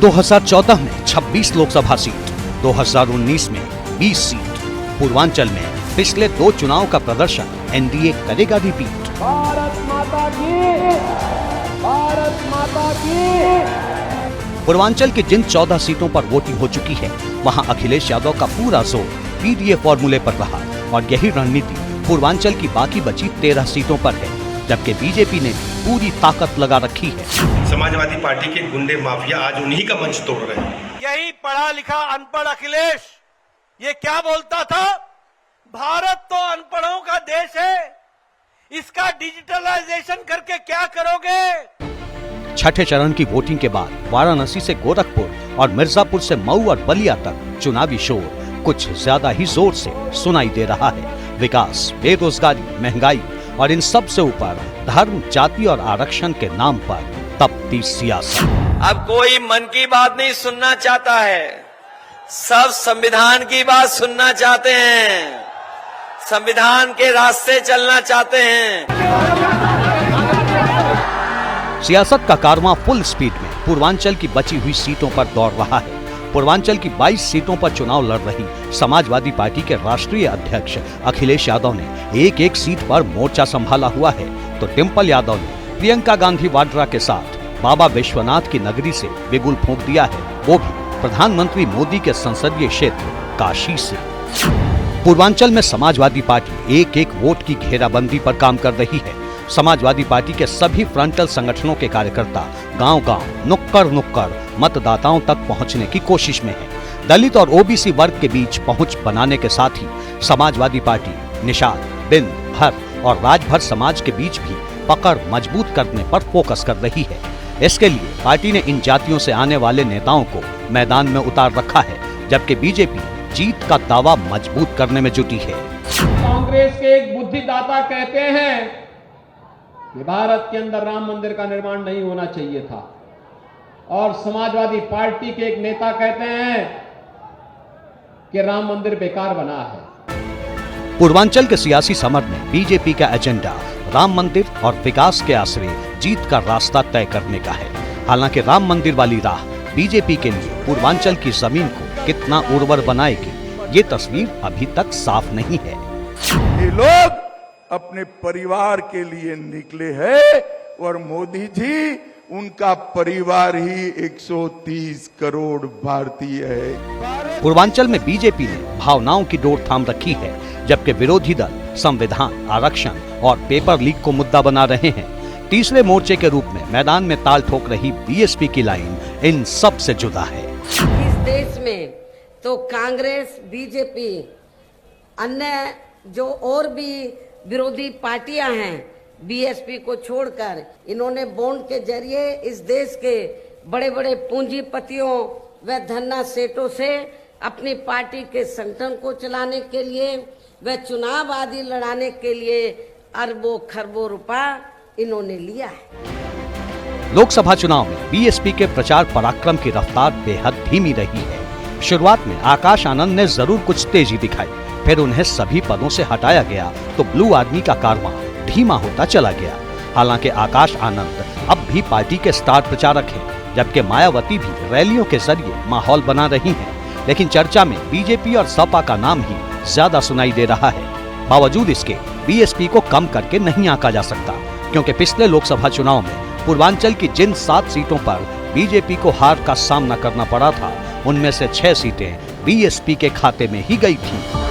2014 में 26 लोकसभा सीट, 2019 में 20 सीट। पूर्वांचल में पिछले 2 चुनाव का प्रदर्शन एनडीए करेगा रिपीट। भारत माता की, भारत माता की। पूर्वांचल की जिन 14 सीटों पर वोटिंग हो चुकी है, वहां अखिलेश यादव का पूरा जोर पीडीए फॉर्मूले पर रहा और यही रणनीति पूर्वांचल की बाकी बची 13 सीटों पर है, जबकि बीजेपी ने पूरी ताकत लगा रखी है। समाजवादी पार्टी के गुंडे माफिया आज उन्हीं का मंच तोड़ रहे हैं। यही पढ़ा लिखा अनपढ़ अखिलेश ये क्या बोलता था, भारत तो अनपढ़ों का देश है, इसका डिजिटलाइजेशन करके क्या करोगे। छठे चरण की वोटिंग के बाद वाराणसी से गोरखपुर और मिर्जापुर से मऊ और बलिया तक चुनावी शोर कुछ ज्यादा ही जोर से सुनाई दे रहा है। विकास, बेरोजगारी, महंगाई और इन सब से ऊपर धर्म, जाति और आरक्षण के नाम पर तपती सियासत। अब कोई मन की बात नहीं सुनना चाहता है, सब संविधान की बात सुनना चाहते हैं, संविधान के रास्ते चलना चाहते हैं। सियासत का कारवां फुल स्पीड में पूर्वांचल की बची हुई सीटों पर दौड़ रहा है। पूर्वांचल की 22 सीटों पर चुनाव लड़ रही समाजवादी पार्टी के राष्ट्रीय अध्यक्ष अखिलेश यादव ने एक सीट पर मोर्चा संभाला हुआ है, तो डिंपल यादव ने प्रियंका गांधी वाड्रा के साथ बाबा विश्वनाथ की नगरी से बिगुल फूंक दिया है, वो भी प्रधानमंत्री मोदी के संसदीय क्षेत्र काशी से। पूर्वांचल में समाजवादी पार्टी एक वोट की घेराबंदी पर काम कर रही है। समाजवादी पार्टी के सभी फ्रंटल संगठनों के कार्यकर्ता गांव-गांव, नुक्कड़ मतदाताओं तक पहुंचने की कोशिश में है। दलित और ओबीसी वर्ग के बीच पहुंच बनाने के साथ ही समाजवादी पार्टी निषाद, बिंद, भर और राजभर समाज के बीच भी पकड़ मजबूत करने पर फोकस कर रही है। इसके लिए पार्टी ने इन जातियों से आने वाले नेताओं को मैदान में उतार रखा है, जबकि बीजेपी जीत का दावा मजबूत करने में जुटी है। कांग्रेस के एक बुद्धिदाता कहते हैं कि भारत के अंदर राम मंदिर का निर्माण नहीं होना चाहिए था, और समाजवादी पार्टी के एक नेता कहते हैं कि राम मंदिर बेकार बना है। पूर्वांचल के सियासी समर में बीजेपी का एजेंडा राम मंदिर और विकास के आश्रय जीत का रास्ता तय करने का है। हालांकि राम मंदिर वाली राह बीजेपी के लिए पूर्वांचल की जमीन को कितना उर्वर बनाएगी, ये तस्वीर अभी तक साफ नहीं है। ये लोग अपने परिवार के लिए निकले हैं और मोदी जी उनका परिवार ही 130 करोड़ भारतीय है। पूर्वांचल में बीजेपी ने भावनाओं की डोर थाम रखी है, जबकि विरोधी दल संविधान, आरक्षण और पेपर लीक को मुद्दा बना रहे हैं। तीसरे मोर्चे के रूप में मैदान में ताल ठोक रही बीएसपी की लाइन इन सब से जुदा है। इस देश में तो कांग्रेस, बीजेपी, अन्य जो और भी विरोधी पार्टियां हैं, बीएसपी को छोड़कर इन्होंने बॉन्ड के जरिए इस देश के बड़े बड़े पूंजीपतियों व धन्ना सेठों से अपनी पार्टी के संगठन को चलाने के लिए व चुनाव आदि लड़ाने के लिए अरबों खरबों रुपया इन्होंने लिया है। लोकसभा चुनाव में बीएसपी के प्रचार पराक्रम की रफ्तार बेहद धीमी रही है। शुरुआत में आकाश आनंद ने जरूर कुछ तेजी दिखाई, फिर उन्हें सभी पदों से हटाया गया तो ब्लू आर्मी का कारवां धीमा होता चला गया। हालांकि आकाश आनंद अब भी पार्टी के स्टार प्रचारक हैं, जबकि मायावती भी रैलियों के जरिए माहौल बना रही हैं। लेकिन चर्चा में बीजेपी और सपा का नाम ही ज्यादा सुनाई दे रहा है। बावजूद इसके बीएसपी को कम करके नहीं आंका जा सकता, क्योंकि पिछले लोकसभा चुनाव में पूर्वांचल की जिन 7 सीटों पर बीजेपी को हार का सामना करना पड़ा था, उनमें से 6 सीटें बीएसपी के खाते में ही गई थी।